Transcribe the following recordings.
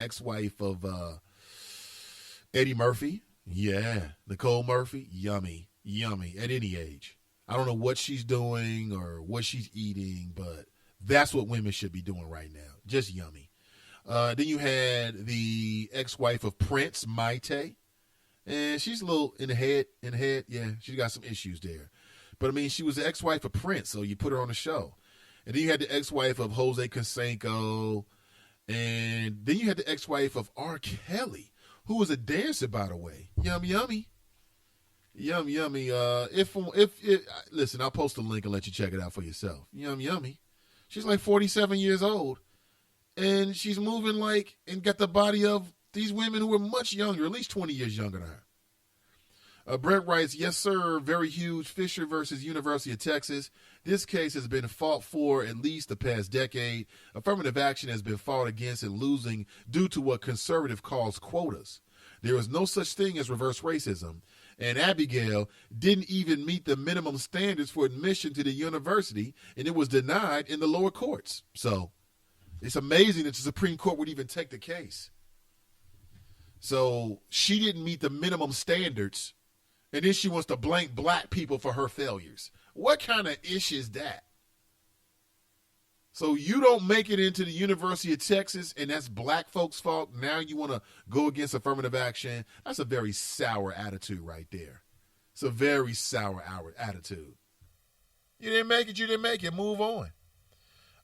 ex-wife of Eddie Murphy. Yeah, Nicole Murphy. Yummy, yummy at any age. I don't know what she's doing or what she's eating, but that's what women should be doing right now. Just yummy. Then you had the ex-wife of Prince, Maite. And she's a little in the head. Yeah, she got some issues there. But, I mean, she was the ex-wife of Prince, so you put her on the show. And then you had the ex-wife of Jose Canseco. And then you had the ex-wife of R. Kelly, who was a dancer, by the way. Yum, yummy. Yum, yummy. Listen, I'll post a link and let you check it out for yourself. Yum, yummy. She's like 47 years old. And she's moving like and got the body of these women who are much younger, at least 20 years younger than her. Brett writes, yes, sir, very huge. Fisher versus University of Texas. This case has been fought for at least the past decade. Affirmative action has been fought against and losing due to what conservative calls quotas. There is no such thing as reverse racism. And Abigail didn't even meet the minimum standards for admission to the university, and it was denied in the lower courts. So it's amazing that the Supreme Court would even take the case. So she didn't meet the minimum standards, and then she wants to blank black people for her failures. What kind of ish is that? So you don't make it into the University of Texas, and that's black folks' fault. Now you want to go against affirmative action. That's a very sour attitude right there. It's a very sour attitude. You didn't make it. Move on.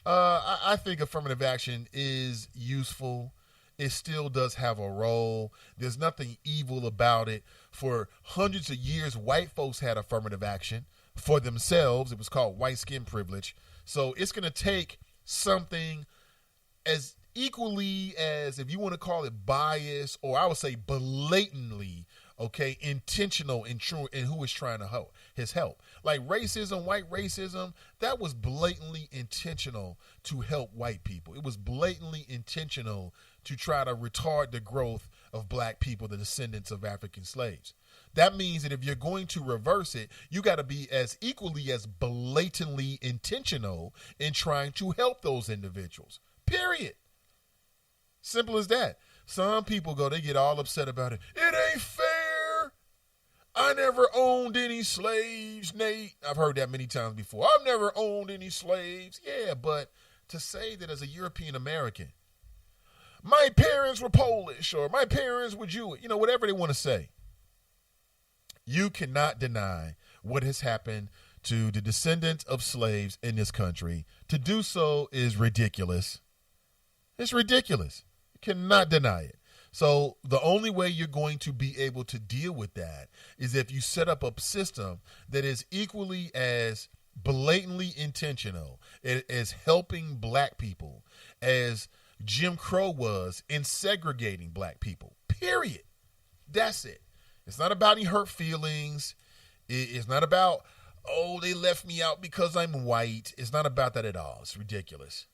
I think affirmative action is useful. It still does have a role. There's nothing evil about it. For hundreds of years, white folks had affirmative action for themselves. It was called white skin privilege. So it's going to take something as equally as, if you want to call it bias, or I would say blatantly, okay, intentional in who is trying to help. His help. Like racism, white racism, that was blatantly intentional to help white people. It was blatantly intentional to try to retard the growth of black people, the descendants of African slaves. That means that if you're going to reverse it, you got to be as equally as blatantly intentional in trying to help those individuals. Period. Simple as that. Some people they get all upset about it. It ain't fair. I never owned any slaves, Nate. I've heard that many times before. I've never owned any slaves. Yeah, but to say that as a European American, my parents were Polish or my parents were Jewish, whatever they want to say. You cannot deny what has happened to the descendants of slaves in this country. To do so is ridiculous. It's ridiculous. You cannot deny it. So the only way you're going to be able to deal with that is if you set up a system that is equally as blatantly intentional as helping black people as Jim Crow was in segregating black people. Period. That's it. It's not about any hurt feelings. It's not about, they left me out because I'm white. It's not about that at all. It's ridiculous.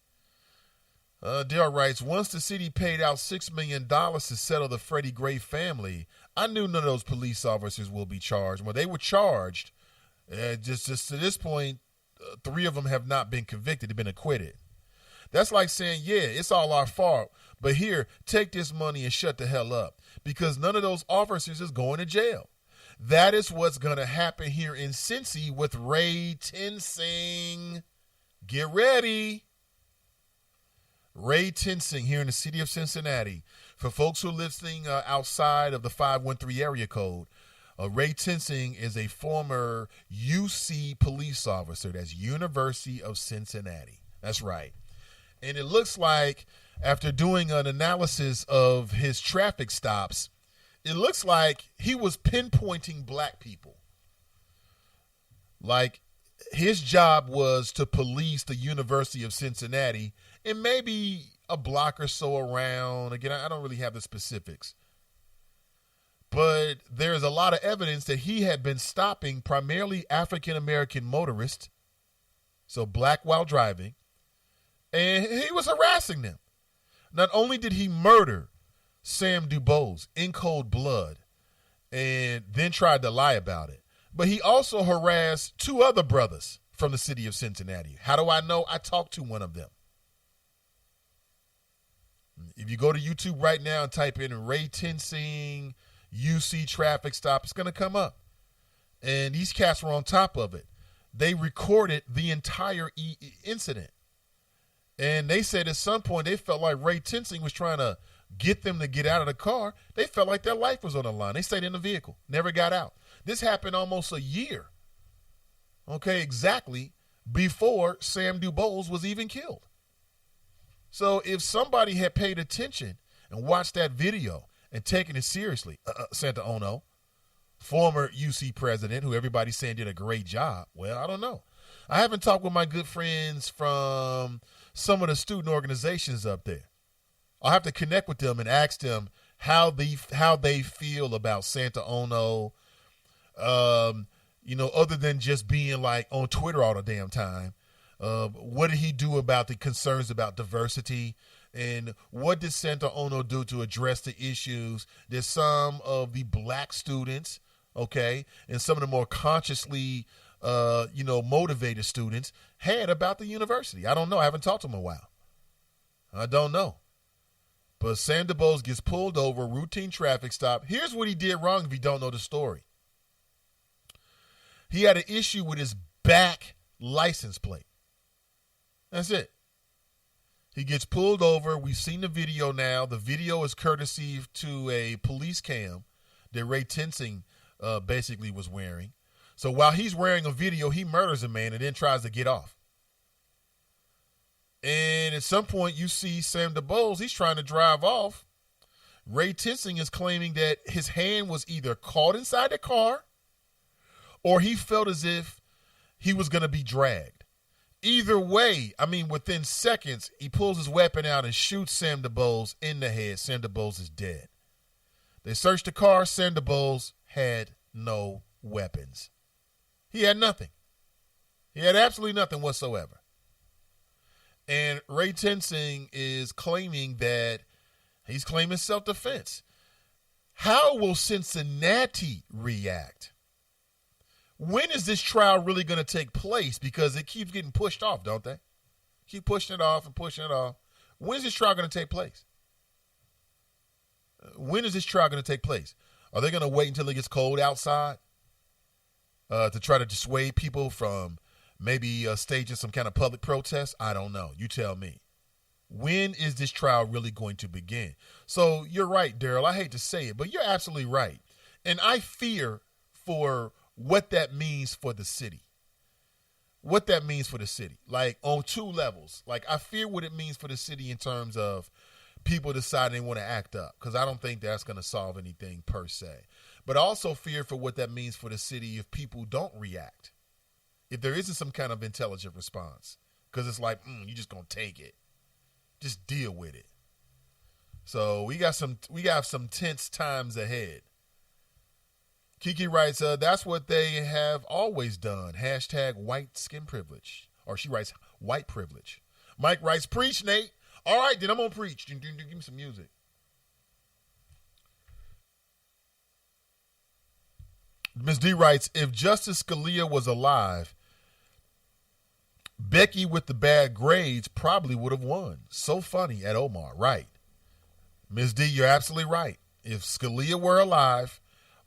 Dale writes, once the city paid out $6 million to settle the Freddie Gray family, I knew none of those police officers will be charged. Well, they were charged. Just to this point, 3 of them have not been convicted. They've been acquitted. That's like saying, yeah, it's all our fault, but here, take this money and shut the hell up, because none of those officers is going to jail. That is what's going to happen here in Cincy with Ray Tensing. Get ready. Ray Tensing here in the city of Cincinnati. For folks who are listening outside of the 513 area code, Ray Tensing is a former UC police officer. That's University of Cincinnati. That's right. And it looks like after doing an analysis of his traffic stops, it looks like he was pinpointing black people. Like his job was to police the University of Cincinnati and maybe a block or so around. Again, I don't really have the specifics. But there's a lot of evidence that he had been stopping primarily African-American motorists, so black while driving, and he was harassing them. Not only did he murder Sam DuBose in cold blood and then tried to lie about it, but he also harassed 2 other brothers from the city of Cincinnati. How do I know? I talked to one of them. If you go to YouTube right now and type in Ray Tensing UC traffic stop, it's going to come up. And these cats were on top of it. They recorded the entire incident. And they said at some point they felt like Ray Tensing was trying to get them to get out of the car. They felt like their life was on the line. They stayed in the vehicle, never got out. This happened almost a year, okay, exactly before Sam DuBose was even killed. So if somebody had paid attention and watched that video and taken it seriously, Santa Ono, former UC president, who everybody's saying did a great job, well, I don't know. I haven't talked with my good friends from some of the student organizations up there. I'll have to connect with them and ask them how they feel about Santa Ono, other than just being like on Twitter all the damn time. What did he do about the concerns about diversity? And what did Santa Ono do to address the issues that some of the black students, okay, and some of the more consciously, motivated students had about the university? I don't know. I haven't talked to him in a while. I don't know. But Sam DuBose gets pulled over, routine traffic stop. Here's what he did wrong if you don't know the story. He had an issue with his back license plate. That's it. He gets pulled over. We've seen the video now. The video is courtesy to a police cam that Ray Tensing basically was wearing. So while he's wearing a video, he murders a man and then tries to get off. And at some point, you see Sam DuBose, he's trying to drive off. Ray Tensing is claiming that his hand was either caught inside the car or he felt as if he was going to be dragged. Either way, within seconds, he pulls his weapon out and shoots Sam DuBose in the head. Sam DuBose is dead. They searched the car. Sam DuBose had no weapons. He had nothing. He had absolutely nothing whatsoever. And Ray Tensing is claiming that he's claiming self-defense. How will Cincinnati react? When is this trial really going to take place? Because it keeps getting pushed off, don't they? Keep pushing it off and pushing it off. When is this trial going to take place? When is this trial going to take place? Are they going to wait until it gets cold outside to try to dissuade people from maybe staging some kind of public protest? I don't know. You tell me. When is this trial really going to begin? So you're right, Daryl. I hate to say it, but you're absolutely right. And I fear for what that means for the city. What that means for the city. Like on two levels. Like I fear what it means for the city in terms of people deciding they want to act up, because I don't think that's going to solve anything per se. But I also fear for what that means for the city if people don't react. If there isn't some kind of intelligent response, because it's like, you just going to take it. Just deal with it. So we have some tense times ahead. Kiki writes, that's what they have always done. # white skin privilege. Or she writes, white privilege. Mike writes, preach, Nate. All right, then I'm going to preach. Give me some music. Ms. D writes, if Justice Scalia was alive, Becky with the bad grades probably would have won. So funny at Omar. Right. Ms. D, you're absolutely right. If Scalia were alive,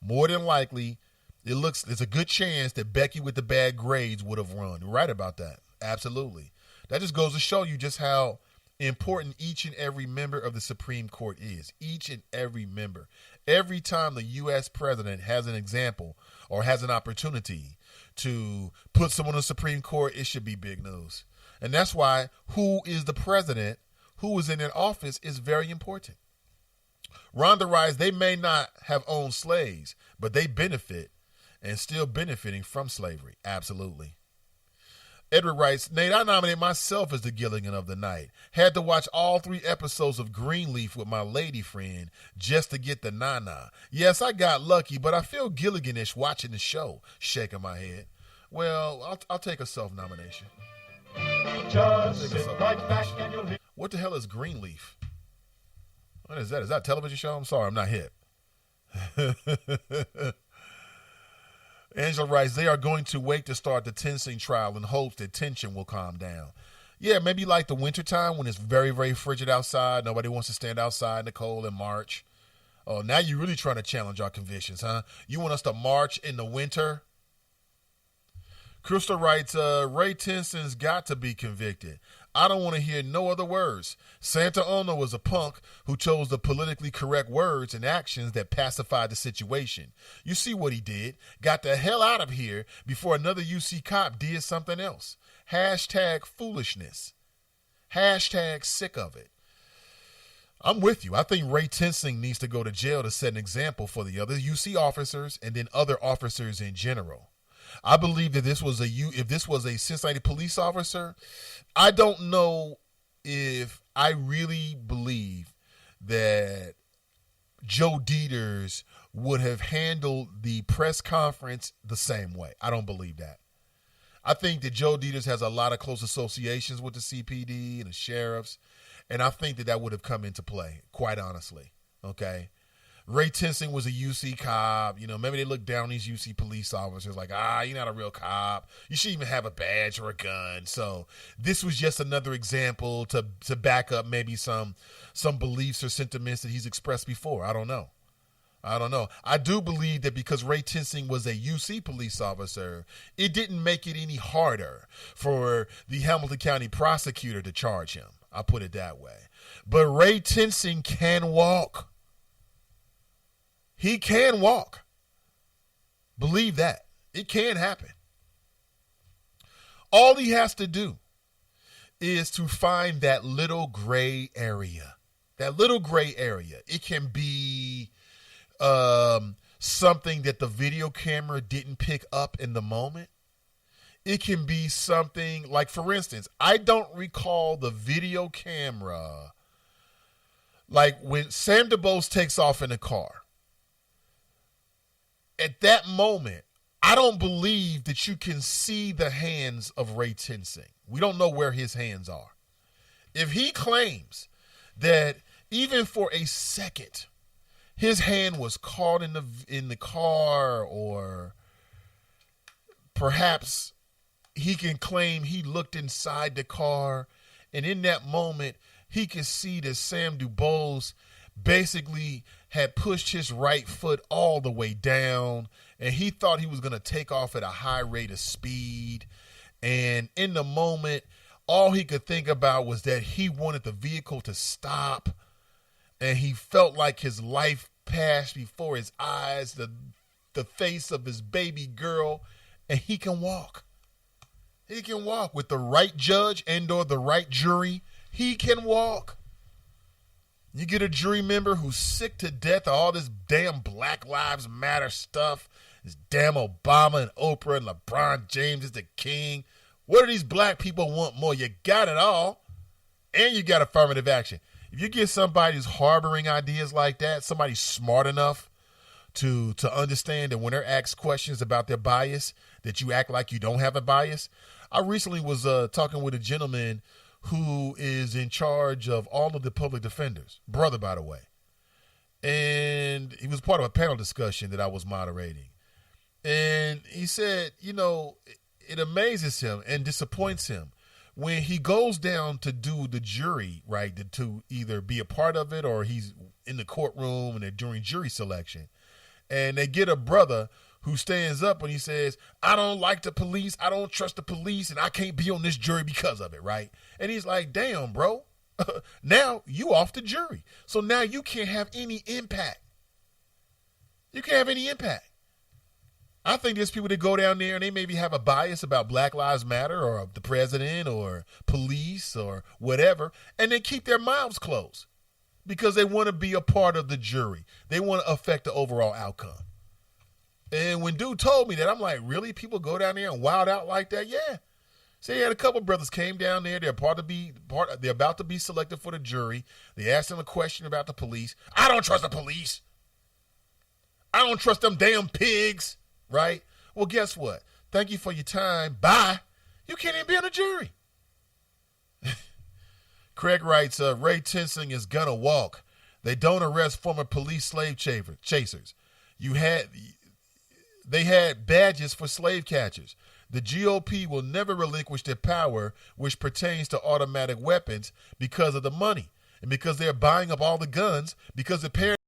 more than likely, there's a good chance that Becky with the bad grades would have won. You're right about that. Absolutely. That just goes to show you just how important each and every member of the Supreme Court is. Each and every member. Every time the U.S. president has an example or has an opportunity to put someone on the Supreme Court, it should be big news. And that's why who is the president, who is in an office, is very important. Rhonda writes, they may not have owned slaves, but they benefit and still benefiting from slavery. Absolutely. Edward writes, Nate, I nominate myself as the Gilligan of the night. Had to watch all 3 episodes of Greenleaf with my lady friend just to get the nana. Yes, I got lucky, but I feel Gilliganish watching the show. Shaking my head. Well, I'll take a self-nomination. Just sit right back and you'll hear. What the hell is Greenleaf? What is that? Is that a television show? I'm sorry, I'm not hip. Angela writes, they are going to wait to start the Tensing trial in hopes that tension will calm down. Yeah, maybe like the wintertime when it's very, very frigid outside. Nobody wants to stand outside in the cold in March. Oh, now you're really trying to challenge our convictions, huh? You want us to march in the winter? Crystal writes, Ray Tinson's got to be convicted. I don't want to hear no other words. Santa Ono was a punk who chose the politically correct words and actions that pacified the situation. You see what he did. Got the hell out of here before another UC cop did something else. Hashtag foolishness. Hashtag sick of it. I'm with you. I think Ray Tinsing needs to go to jail to set an example for the other UC officers and then other officers in general. I believe that if this was a Cincinnati police officer, I don't know if I really believe that Joe Dieters would have handled the press conference the same way. I don't believe that. I think that Joe Dieters has a lot of close associations with the CPD and the sheriffs, and I think that would have come into play, quite honestly, okay? Ray Tinsing was a UC cop. You know, maybe they look down on these UC police officers like, you're not a real cop. You shouldn't even have a badge or a gun. So this was just another example to back up maybe some beliefs or sentiments that he's expressed before. I don't know. I do believe that because Ray Tinsing was a UC police officer, it didn't make it any harder for the Hamilton County prosecutor to charge him. I'll put it that way. But Ray Tinsing can walk. He can walk. Believe that. It can happen. All he has to do is to find that little gray area. That little gray area. It can be something that the video camera didn't pick up in the moment. It can be something like, for instance, I don't recall the video camera. Like when Sam DuBose takes off in the car. At that moment, I don't believe that you can see the hands of Ray Tinsing. We don't know where his hands are. If he claims that even for a second, his hand was caught in the car, or perhaps he can claim he looked inside the car, and in that moment, he can see that Sam DuBose basically had pushed his right foot all the way down, and he thought he was going to take off at a high rate of speed. And in the moment, all he could think about was that he wanted the vehicle to stop, and he felt like his life passed before his eyes, the face of his baby girl, and he can walk. He can walk with the right judge and or the right jury. He can walk. You get a jury member who's sick to death of all this damn Black Lives Matter stuff. This damn Obama and Oprah and LeBron James is the king. What do these black people want more? You got it all, and you got affirmative action. If you get somebody who's harboring ideas like that, somebody smart enough to understand that when they're asked questions about their bias, that you act like you don't have a bias. I recently was talking with a gentleman who is in charge of all of the public defenders, brother, by the way. And he was part of a panel discussion that I was moderating. And he said, it amazes him and disappoints him when he goes down to do the jury, right, to either be a part of it or he's in the courtroom and they're doing jury selection. And they get a brother who stands up and he says, I don't like the police, I don't trust the police, and I can't be on this jury because of it, right? And he's like, damn, bro, now you off the jury. So now you can't have any impact. You can't have any impact. I think there's people that go down there and they maybe have a bias about Black Lives Matter or the president or police or whatever, and they keep their mouths closed because they want to be a part of the jury. They want to affect the overall outcome. And when dude told me that, I'm like, really? People go down there and wild out like that? Yeah. So he had a couple brothers came down there. They're about to be selected for the jury. They asked them a question about the police. I don't trust the police. I don't trust them damn pigs. Right? Well, guess what? Thank you for your time. Bye. You can't even be on the jury. Craig writes, Ray Tinsing is gonna walk. They don't arrest former police slave chasers. They had badges for slave catchers. The GOP will never relinquish their power, which pertains to automatic weapons, because of the money and because they're buying up all the guns because the parents